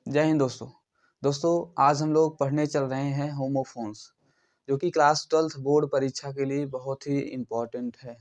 जय हिंद दोस्तों। आज हम लोग पढ़ने चल रहे हैं होमोफोन्स, जो कि क्लास 12th बोर्ड परीक्षा के लिए बहुत ही इम्पोर्टेंट है।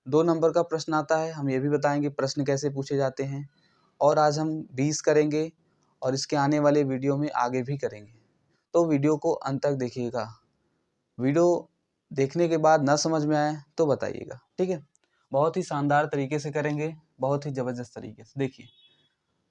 2 नंबर का प्रश्न आता है। हम ये भी बताएंगे प्रश्न कैसे पूछे जाते हैं, और आज हम 20 करेंगे और इसके आने वाले वीडियो में आगे भी करेंगे। तो वीडियो को अंत तक देखिएगा। वीडियो देखने के बाद ना समझ में आए तो बताइएगा, ठीक है। बहुत ही शानदार तरीके से करेंगे, बहुत ही ज़बरदस्त तरीके से। देखिए,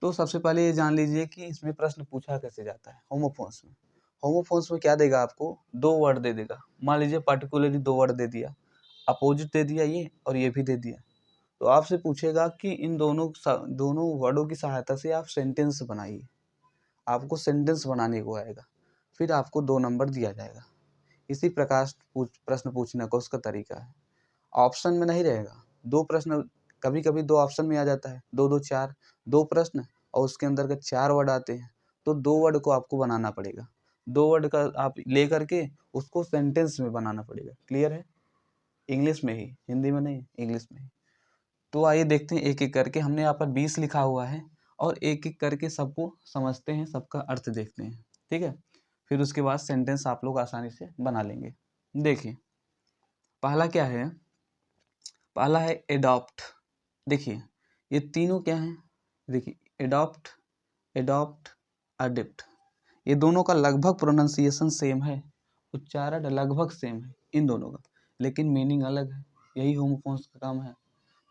तो सबसे पहले ये जान लीजिए कि इसमें प्रश्न पूछा कैसे जाता है। होमोफोन्स में क्या देगा आपको, 2 वर्ड दे देगा। मान लीजिए पर्टिकुलरली 2 वर्ड दे दिया, अपोजिट दे दिया ये और ये भी दे दिया। तो आपसे पूछेगा कि इन दोनों वर्डों की सहायता से आप सेंटेंस बनाइए। आपको सेंटेंस बनाने को आएगा, फिर आपको 2 नंबर दिया जाएगा। इसी प्रकार प्रश्न पूछने का उसका तरीका है। ऑप्शन में नहीं रहेगा। 2 प्रश्न, कभी कभी 2 ऑप्शन में आ जाता है, 2 4, 2 प्रश्न और उसके अंदर के 4 वर्ड आते हैं। तो 2 वर्ड को आपको बनाना पड़ेगा। 2 वर्ड का आप ले करके उसको सेंटेंस में बनाना पड़ेगा। क्लियर है? इंग्लिश में ही, हिंदी में नहीं, इंग्लिश में ही। तो आइए देखते हैं एक एक करके। हमने यहाँ पर 20 लिखा हुआ है और एक एक करके सबको समझते हैं, सबका अर्थ देखते हैं, ठीक है। फिर उसके बाद सेंटेंस आप लोग आसानी से बना लेंगे। देखिए, पहला क्या है? पहला है एडॉप्ट। देखिए, ये तीनों क्या हैं? देखिए, एडॉप्ट, एडॉप्ट, अडिप्ट, ये दोनों का लगभग प्रोनाउंसिएशन सेम है, उच्चारण लगभग सेम है इन दोनों का, लेकिन मीनिंग अलग है। यही होमोफोन्स का काम है।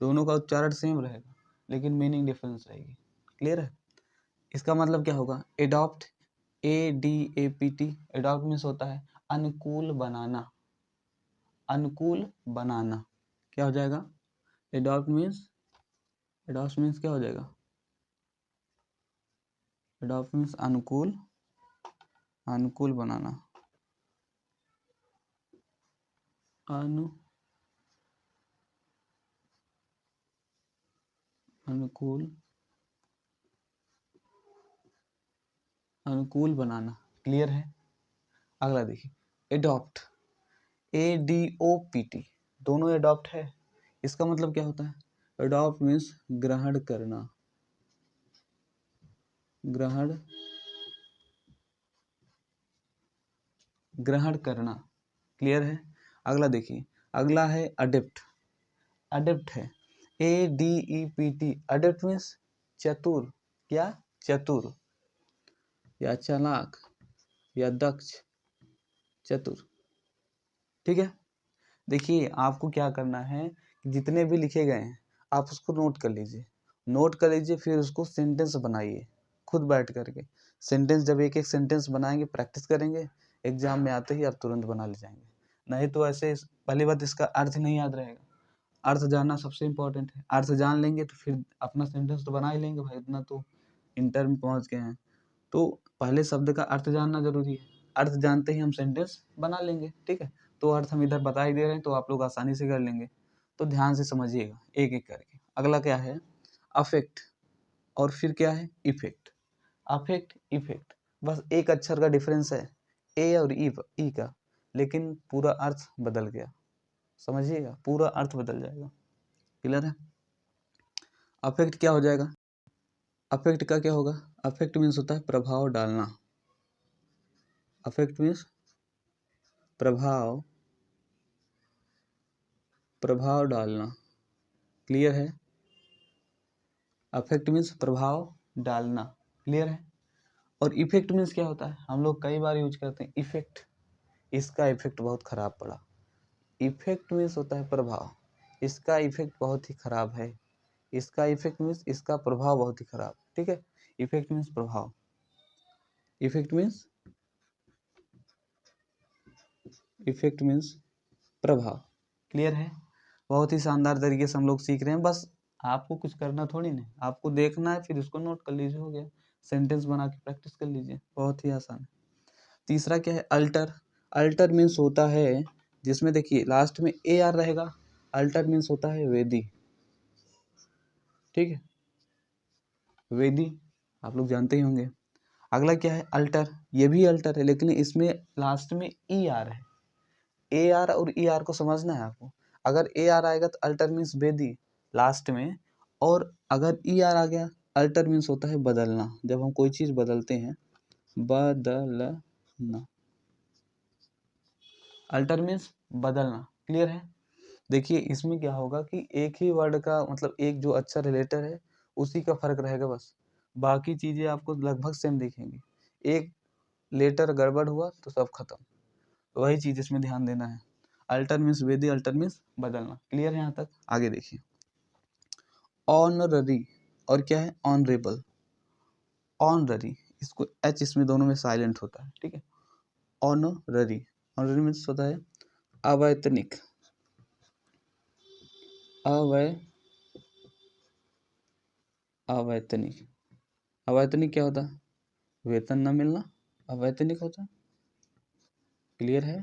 दोनों का उच्चारण सेम रहेगा लेकिन मीनिंग डिफरेंस रहेगी। क्लियर है? इसका मतलब क्या होगा? एडॉप्ट, ADAPT, एडॉप्ट मीन्स होता है अनुकूल बनाना। अनुकूल बनाना क्या हो जाएगा? एडॉप्ट मीन्स क्या हो जाएगा? एडॉप्ट मीन्स अनुकूल, अनुकूल बनाना, अनुकूल, अनुकूल बनाना। क्लियर है? अगला देखिए, एडॉप्ट, ADOPT, दोनों एडॉप्ट है। इसका मतलब क्या होता है? एडॉप्ट मीन्स ग्रहण करना, ग्रहण, ग्रहण करना। क्लियर है? अगला देखिए, अगला है अडिप्ट। अडिप्ट है ADEPT, अडिप्ट मीन्स चतुर, क्या? चतुर या चालाक या दक्ष, चतुर। ठीक है? देखिए, आपको क्या करना है, जितने भी लिखे गए हैं आप उसको नोट कर लीजिए, नोट कर लीजिए, फिर उसको सेंटेंस बनाइए खुद बैठ करके। सेंटेंस जब एक एक सेंटेंस बनाएंगे, प्रैक्टिस करेंगे, एग्जाम में आते ही आप तुरंत बना ले जाएंगे। नहीं तो ऐसे, पहली बात, इसका अर्थ नहीं याद रहेगा। अर्थ जानना सबसे इम्पोर्टेंट है। अर्थ जान लेंगे तो फिर अपना सेंटेंस तो बना ही लेंगे भाई, इतना तो इंटर में पहुंच गए हैं। तो पहले शब्द का अर्थ जानना जरूरी है। अर्थ जानते ही हम सेंटेंस बना लेंगे, ठीक है। तो अर्थ हम इधर बता ही दे रहे हैं तो आप लोग आसानी से कर लेंगे। तो ध्यान से समझिएगा एक एक करके। अगला क्या है? अफेक्ट, और फिर क्या है? इफेक्ट। अफेक्ट, इफेक्ट, बस एक अक्षर का डिफरेंस है, ए और ई का, लेकिन पूरा अर्थ बदल गया। समझिएगा, पूरा अर्थ बदल जाएगा। क्लियर है? अफेक्ट क्या हो जाएगा? अफेक्ट का क्या होगा? अफेक्ट मीन्स होता है प्रभाव डालना। अफेक्ट मीन्स प्रभाव, प्रभाव डालना। क्लियर है? अफेक्ट मीन्स प्रभाव डालना। क्लियर है? और इफेक्ट मीन्स क्या होता है? हम लोग कई बार यूज करते हैं इफेक्ट, इसका इफेक्ट बहुत खराब पड़ा। इफेक्ट मीन्स होता है प्रभाव, इसका इफेक्ट बहुत ही खराब है। इसका इफेक्ट मीन्स इसका प्रभाव बहुत ही खराब। ठीक है? इफेक्ट मीन्स प्रभाव, इफेक्ट मीन्स, इफेक्ट मीन्स प्रभाव। क्लियर है? बहुत ही शानदार तरीके से हम लोग सीख रहे हैं। बस आपको कुछ करना थोड़ी ना, आपको देखना है, फिर उसको नोट कर लीजिए, हो गया। सेंटेंस बना के प्रैक्टिस कर लीजिए, बहुत ही आसान है। तीसरा क्या है? अल्टर। अल्टर मीन्स होता है जिसमें देखिए लास्ट में AR रहेगा। अल्टर मीन्स होता है वेदी। ठीक है? वेदी आप लोग जानते ही होंगे। अगला क्या है? अल्टर। ये भी अल्टर है लेकिन इसमें लास्ट में ER है। AR और ER को समझना है आपको। अगर AR आएगा तो अल्टर मीन्स वेदी लास्ट में, और अगर ER आ गया अल्टर मीन्स होता है बदलना, जब हम कोई चीज़ बदलते हैं, बदलना। अल्टर मीन्स बदलना, क्लियर है। देखिए इसमें क्या होगा कि एक ही वर्ड का मतलब एक जो अक्षर लेटर है उसी का फर्क रहेगा बस, बाकी चीज़ें आपको लगभग सेम दिखेंगी। एक लेटर गड़बड़ हुआ तो सब खत्म, तो वही चीज़ इसमें ध्यान देना है। अल्टर मीन्स वेदी, अल्टर मीन्स बदलना, क्लियर है यहाँ तक। आगे देखिए, ऑनररी और क्या है ऑनरेबल। ऑनररी, इसको एच इसमें दोनों में साइलेंट होता है, ठीक है। ऑनररी, ऑनररी मीन्स होता है अवैतनिक। अवैतनिक, अवैतनिक क्या होता है, वेतन न मिलना अवैतनिक होता है, क्लियर है।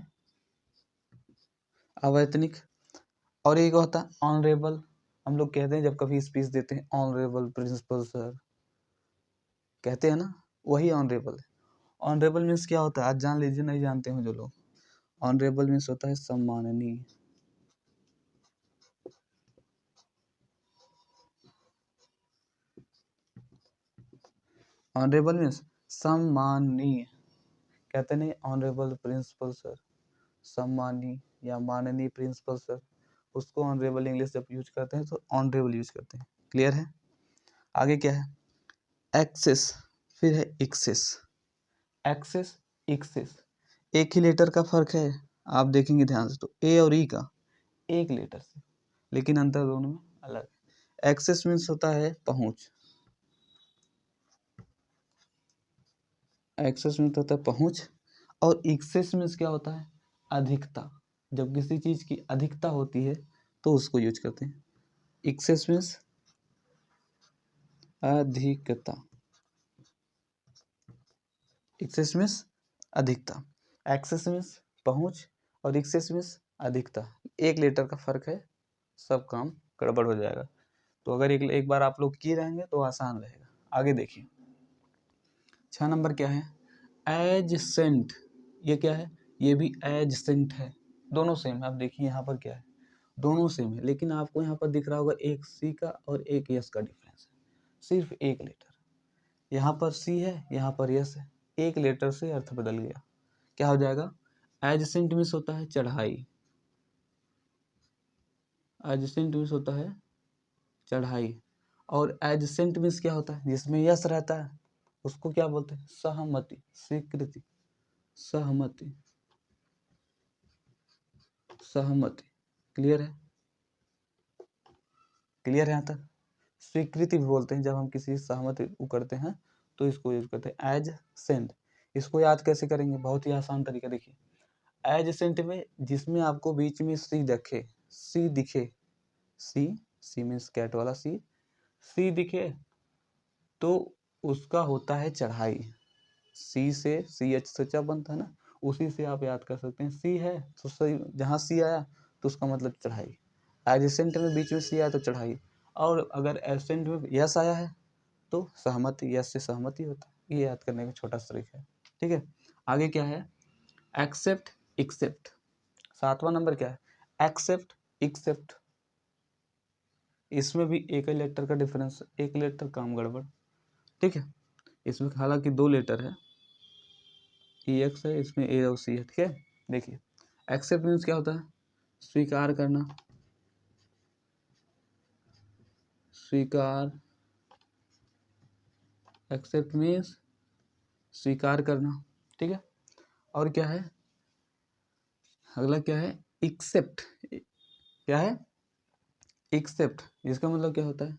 अवैतनिक। और एक होता है ऑनरेबल, हम लोग कहते हैं जब कभी स्पीच देते हैं ऑनरेबल प्रिंसिपल सर, कहते हैं ना, वही ऑनरेबल है। ऑनरेबल मीन्स क्या होता है, आज जान लीजिए, नहीं जानते हो जो लोग। ऑनरेबल मीन्स होता है सम्माननीय। ऑनरेबल मीन्स सम्माननीय, कहते नहीं ऑनरेबल प्रिंसिपल सर, सम्माननीय या माननीय प्रिंसिपल सर, उसको ऑनरेबल इंग्लिश जब यूज करते हैं तो ऑनरेबल यूज करते हैं, क्लियर है। आगे क्या है, एक्सेस, फिर है एक्सेस। एक्सेस, एक्सेस, एक ही लेटर का फर्क है, आप देखेंगे ध्यान से तो ए और ई का एक लेटर से, लेकिन अंतर दोनों में अलग। एक्सेस मीन्स होता है पहुंच, एक्सेस मीन्स होता है पहुंच, और एक्सेस मीन्स क्या होता है अधिकता, जब किसी चीज की अधिकता होती है तो उसको यूज करते हैं। एक्सेस मीन्स अधिकता, एक्सेस मीन्स अधिकता, एक्सेस मीन्स पहुंच और एक्सेस मीन्स अधिकता, एक लेटर का फर्क है, सब काम गड़बड़ हो जाएगा। तो अगर एक बार आप लोग किए रहेंगे तो आसान रहेगा। आगे देखिए 6 नंबर क्या है, एडजेसेंट। ये क्या है, ये भी एडजेसेंट है, दोनों सेम है। आप देखिए यहाँ पर क्या है, दोनों सेम है, लेकिन आपको यहाँ पर दिख रहा होगा एक सी का और एक यस का डिफरेंस है, सिर्फ एक लेटर। यहाँ पर सी है, यहाँ पर यस है, एक लेटर से अर्थ बदल गया। क्या हो जाएगा, एडजेसेंट मीन्स होता है चढ़ाई, एडजेसेंट मीन्स होता है चढ़ाई, और एडजेसेंट मीन्स क्या होता है, जिसमें यस रहता है उसको क्या बोलते हैं, सहमति, स्वीकृति, सहमति, सहमति, क्लियर है, क्लियर है यहाँ तक। स्वीकृति भी बोलते हैं जब हम किसी सहमति करते हैं तो इसको यूज करते हैं एज सेंट। इसको याद कैसे करेंगे, बहुत ही आसान तरीका, देखिए एज सेंट में जिसमें आपको बीच में सी दिखे, सी दिखे, सी, सी मीन्स कैट वाला सी, सी दिखे तो उसका होता है चढ़ाई। सी से सी एच से चा बनता है ना, उसी से आप याद कर सकते हैं, सी है तो सही, जहाँ सी आया तो उसका मतलब चढ़ाई। एडजेसेंट में बीच में सी आया तो चढ़ाई, और अगर एब्सेंट में यस आया है तो सहमति, यस से सहमति होता है। ये याद करने का छोटा सा तरीका है, ठीक है। आगे क्या है, एक्सेप्ट, एक्सेप्ट। 7वां नंबर क्या है, एक्सेप्ट, एक्सेप्ट। इसमें भी एक ही लेटर का डिफरेंस, एक लेटर काम गड़बड़, ठीक है। इसमें हालांकि 2 लेटर है, ई एक्स है, इसमें ए और सी है, ठीक है। देखिए एक्सेप्ट मीन्स क्या होता है, स्वीकार करना, स्वीकार, एक्सेप्ट मीन्स स्वीकार करना, ठीक है। और क्या है, अगला क्या है, एक्सेप्ट। क्या है, एक्सेप्ट, इसका मतलब क्या होता है,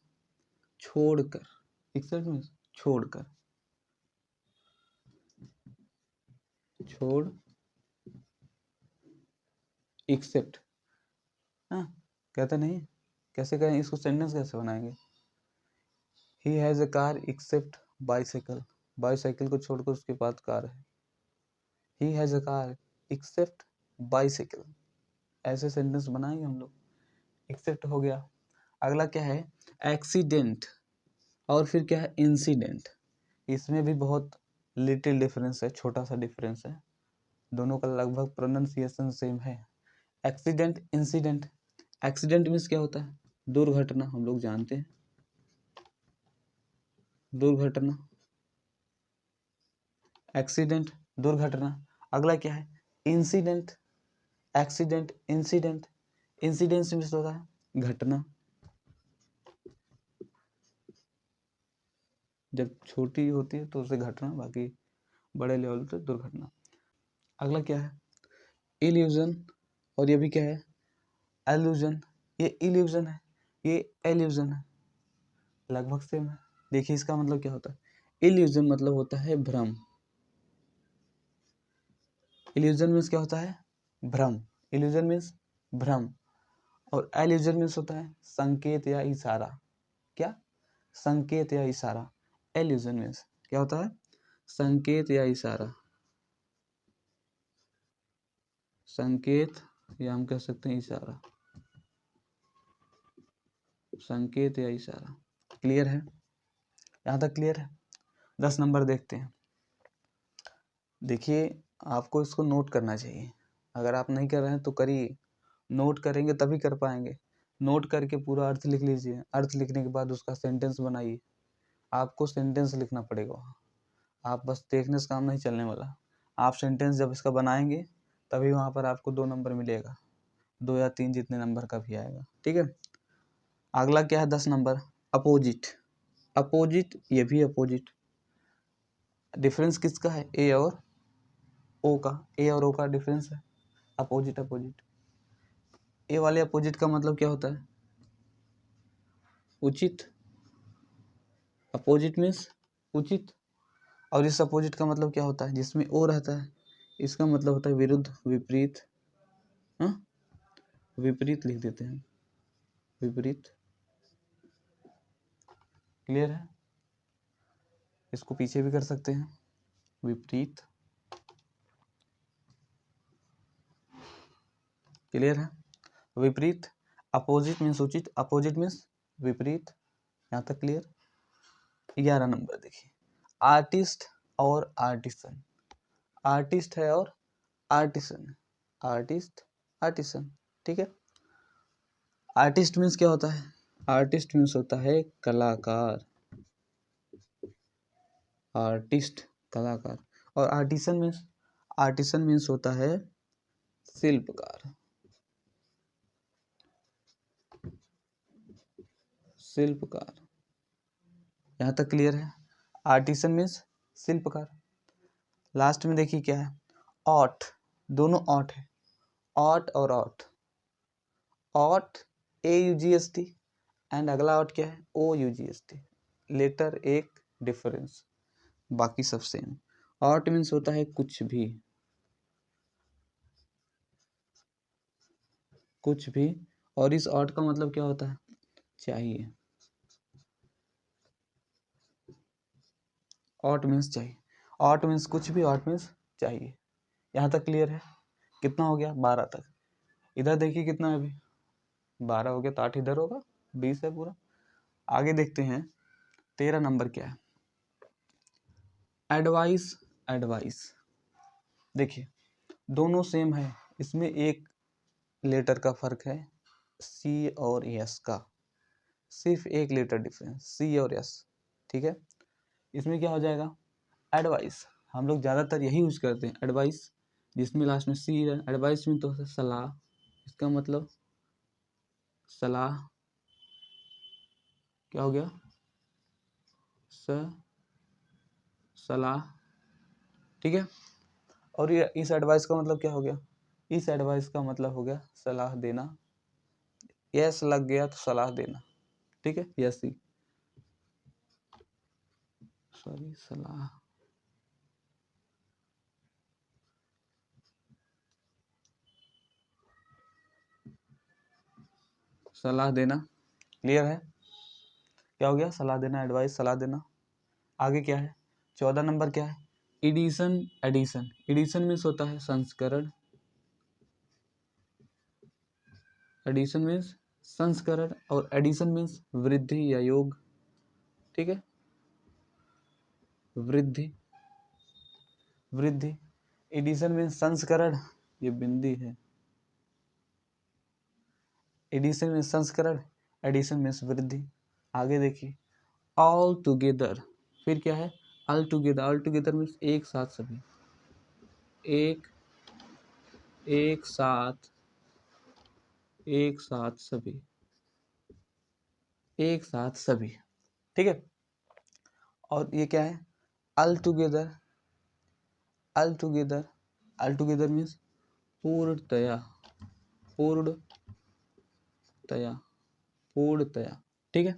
छोड़कर, एक्सेप्ट मीन्स छोड़कर, छोड़, एक्सेप्ट, हाँ, कहते नहीं, कैसे कहें इसको, सेंटेंस कैसे बनाएंगे, he has a car except bicycle, bicycle को छोड़कर उसके पास कार है, he has a car except bicycle, ऐसे सेंटेंस बनाएंगे हम लोग, एक्सेप्ट हो गया। अगला क्या है, एक्सीडेंट, और फिर क्या है, इंसिडेंट। इसमें भी बहुत लिटिल डिफरेंस है, छोटा सा डिफरेंस है, दोनों का लगभग प्रोनाउंसिएशन सेम है। Accident, incident. एक्सीडेंट मीन्स क्या होता है, दुर्घटना, हम लोग जानते हैं, दुर्घटना, एक्सीडेंट, दुर्घटना। अगला क्या है? Incident, accident, incident. Incident means होता है घटना, जब छोटी होती है तो उसे घटना, बाकी बड़े लेवल पे दुर्घटना। अगला क्या है? इल्यूजन, और ये भी क्या है? एल्यूजन। ये इल्यूजन है, ये एल्यूजन है, लगभग सेम है। देखिए इसका मतलब क्या होता है? इल्यूजन मतलब होता है भ्रम। इल्यूजन मीन्स क्या होता है? भ्रम। इल्यूजन मीन्स भ्रम। और एल्यूजन मीन्स होता है संकेत या इशारा। क्या? संकेत या इशारा। एल्यूजन मीन्स क्या होता है? संकेत या इशारा। संकेत या हम कह सकते हैं इशारा, संकेत या इशारा। क्लियर है? यहाँ तक क्लियर है? 10 नंबर देखते हैं। देखिए आपको इसको नोट करना चाहिए, अगर आप नहीं कर रहे हैं तो करिए, नोट करेंगे तभी कर पाएंगे। नोट करके पूरा अर्थ लिख लीजिए, अर्थ लिखने के बाद उसका सेंटेंस बनाइए। आपको सेंटेंस लिखना पड़ेगा वहाँ, आप बस देखने से काम नहीं चलने वाला। आप सेंटेंस जब इसका बनाएंगे तभी वहाँ पर आपको 2 नंबर मिलेगा, 2 या 3 जितने नंबर का भी आएगा। ठीक है, अगला क्या है? 10 नंबर, अपोजिट। अपोजिट, ये भी अपोजिट। डिफरेंस किसका है? ए और ओ का। ए और ओ का डिफरेंस है अपोजिट। अपोजिट, ए वाले अपोजिट का मतलब क्या होता है? उचित। अपोजिट मीन्स उचित। और इस अपोजिट का मतलब क्या होता है? जिसमें ओ रहता है, इसका मतलब होता है विरुद्ध, विपरीत। हाँ, विपरीत लिख देते हैं, विपरीत। क्लियर है? इसको पीछे भी कर सकते हैं, विपरीत। क्लियर है? विपरीत। अपोजिट मीन्स उचित, अपोजिट मीन्स विपरीत। यहाँ तक क्लियर? 11 नंबर देखिए, आर्टिस्ट और आर्टिसन। आर्टिस्ट है और आर्टिसन, आर्टिस्ट, आर्टिसन। ठीक है, आर्टिस्ट मीन्स क्या होता है? आर्टिस्ट मीन्स होता है कलाकार, आर्टिस्ट कलाकार। और आर्टिसन मीन्स, आर्टिसन मीन्स होता है शिल्पकार, शिल्पकार। यहाँ तक क्लियर है? आर्टिसन मीन्स शिल्पकार। लास्ट में देखिए क्या है? ऑट, दोनों ऑट है, ऑट और ऑट। ऑट AUGST एंड अगला ऑट क्या है? OUGST। लेटर एक डिफरेंस, बाकी सब सेम। ऑट मीन्स होता है कुछ भी, कुछ भी। और इस ऑट का मतलब क्या होता है? चाहिए। ऑट मीन्स चाहिए, ऑट मीन्स कुछ भी, ऑट मीन्स चाहिए। यहाँ तक क्लियर है? कितना हो गया? 12 तक। इधर देखिए कितना है अभी, 12 हो गया, तो 8 इधर होगा, 20 है पूरा। आगे देखते हैं 13 नंबर क्या है? Advice, advice. देखिए दोनों सेम है, इसमें एक लेटर का फर्क है, सी और एस का, सिर्फ एक लेटर डिफरेंस, सी और एस। ठीक है, इसमें क्या हो जाएगा? एडवाइस। हम लोग ज़्यादातर यही यूज करते हैं, एडवाइस, जिसमें लास्ट में सी है। एडवाइस में तो सलाह, इसका मतलब सलाह। क्या हो गया? सलाह। ठीक है, और ये इस एडवाइस का मतलब क्या हो गया? इस एडवाइस का मतलब हो गया सलाह देना। यस लग गया तो सलाह देना। ठीक है, यस ही, सॉरी, सलाह। सलाह देना। क्लियर है? क्या हो गया? सलाह देना, एडवाइस, सलाह देना। आगे क्या है? 14 नंबर क्या है? Addition, addition. एडिशन मीन्स होता है संस्करण, एडिशन मीन्स संस्करण। और एडिशन मीन्स वृद्धि या योग। ठीक है, वृद्धि, वृद्धि। एडिशन मीन्स संस्करण, ये बिंदी है। एडिशन मीन्स संस्करण, एडिशन मीन्स वृद्धि। आगे देखिए, ऑल टुगेदर। फिर क्या है all together, all together means एक साथ सभी, एक साथ, एक साथ सभी, एक साथ सभी, ठीक है। और ये क्या है all together, all together, all together means पूर्णतया, पूर्णतया, पूर्णतया, ठीक है।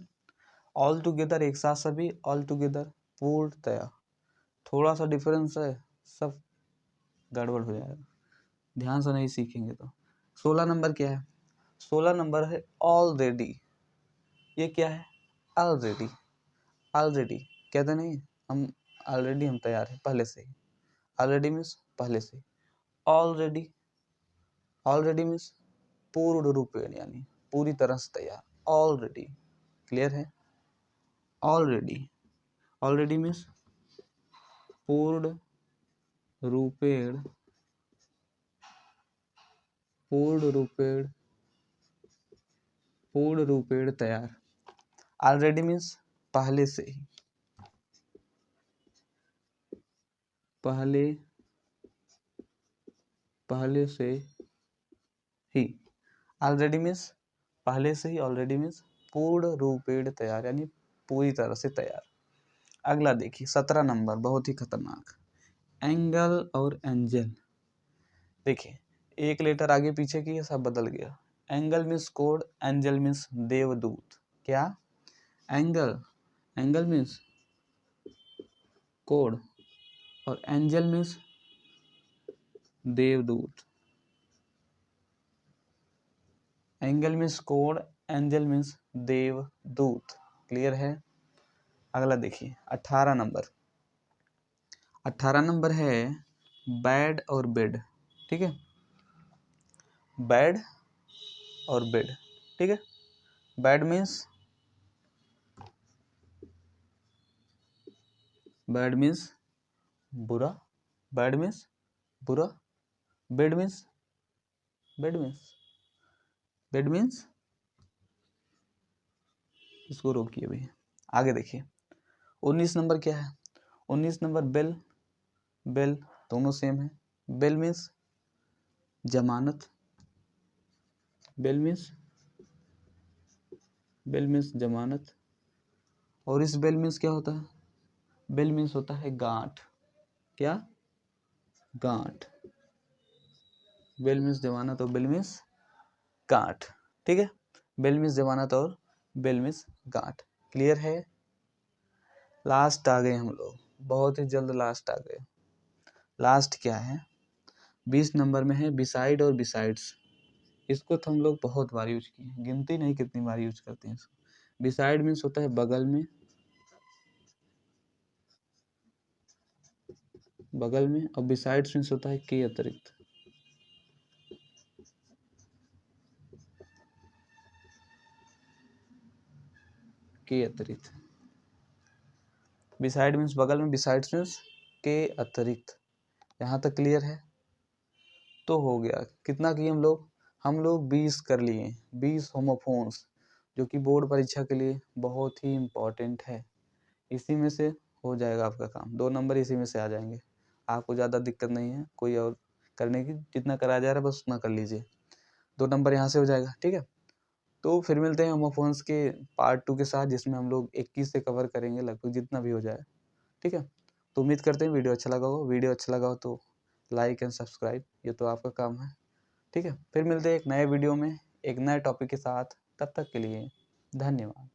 ऑल टुगेदर एक साथ सभी, ऑल टुगेदर पूर्णतया, थोड़ा सा डिफरेंस है, सब गड़बड़ हो जाएगा, ध्यान से नहीं सीखेंगे तो। 16 नंबर क्या है, 16 नंबर है ऑलरेडी। ये क्या है ऑलरेडी, ऑलरेडी कहते नहीं हम ऑलरेडी हम तैयार हैं पहले से ही, ऑलरेडी मीन्स पहले से, ऑलरेडी, ऑलरेडी मीन्स पूर्ण रूपेण यानी पूरी तरह से तैयार, ऑलरेडी, क्लियर है। ऑलरेडी, ऑलरेडी मीन्स पूर्ण रूपेण, पूर्ण रूपेण, पूर्ण रूपेण तैयार। ऑलरेडी मीन्स पहले से ही, पहले, पहले से ही, ऑलरेडी मीन्स पहले से ही, ऑलरेडी मीन्स पूर्ण रूपेण तैयार यानी पूरी तरह से तैयार। अगला देखिए 17 नंबर, बहुत ही खतरनाक, एंगल और एंजल। देखिए एक लेटर आगे पीछे की सब बदल गया, angle means code, angel means देवदूत। क्या एंगल, एंगल मीन्स कोड और एंजल मीन्स देवदूत, angle means code, angel means देवदूत, क्लियर है। अगला देखिए 18 नंबर, 18 नंबर है बैड और बेड, ठीक है, बैड और बेड, ठीक है। बैड मीन्स, बैड मीन्स बुरा, बैड मीन्स बुरा, bed means, bed means, bed means, इसको रोकिए भैया। आगे देखिए 19 नंबर क्या है, 19 नंबर बेल, बेल दोनों सेम है, बेल मीन्स जमानत, बेल मीन्स, बेल मीन्स जमानत। और इस बेल मीन्स क्या होता है, बेल मीन्स होता है गांठ, क्या गांठ, बेल मीन्स जमानत और बेल मीन्स गांठ, ठीक है। बेल मीन्स जमानत और बेल मीन्स गांठ, क्लियर है। लास्ट आ गए हम लोग, बहुत ही जल्द लास्ट आ गए। लास्ट क्या है 20 नंबर में है बिसाइड और बिसाइड्स। इसको तो हम लोग बहुत बार यूज किए, गिनती नहीं कितनी बार यूज करते हैं इसको। बिसाइड मीन्स होता है बगल में, बगल में, और बिसाइड्स मीन्स होता है के अतिरिक्त, के अतिरिक्त। बिसाइड मीन्स बगल में, बिसाइड्स मीन्स के अतिरिक्त। यहाँ तक क्लियर है। तो हो गया, कितना किए हम लोग 20 कर लिए, 20 होमोफोन्स, जो कि बोर्ड परीक्षा के लिए बहुत ही इम्पोर्टेंट है। इसी में से हो जाएगा आपका काम, 2 नंबर इसी में से आ जाएंगे, आपको ज़्यादा दिक्कत नहीं है कोई और करने की, जितना कराया जा रहा है बस उतना कर लीजिए, 2 नंबर यहाँ से हो जाएगा, ठीक है। तो फिर मिलते हैं होमोफोन्स के पार्ट 2 के साथ, जिसमें हम लोग 21 से कवर करेंगे, लगभग जितना भी हो जाए, ठीक है। तो उम्मीद करते हैं वीडियो अच्छा लगा हो, वीडियो अच्छा लगा हो तो लाइक एंड सब्सक्राइब, ये तो आपका काम है, ठीक है। फिर मिलते हैं एक नए वीडियो में एक नए टॉपिक के साथ, तब तक के लिए धन्यवाद।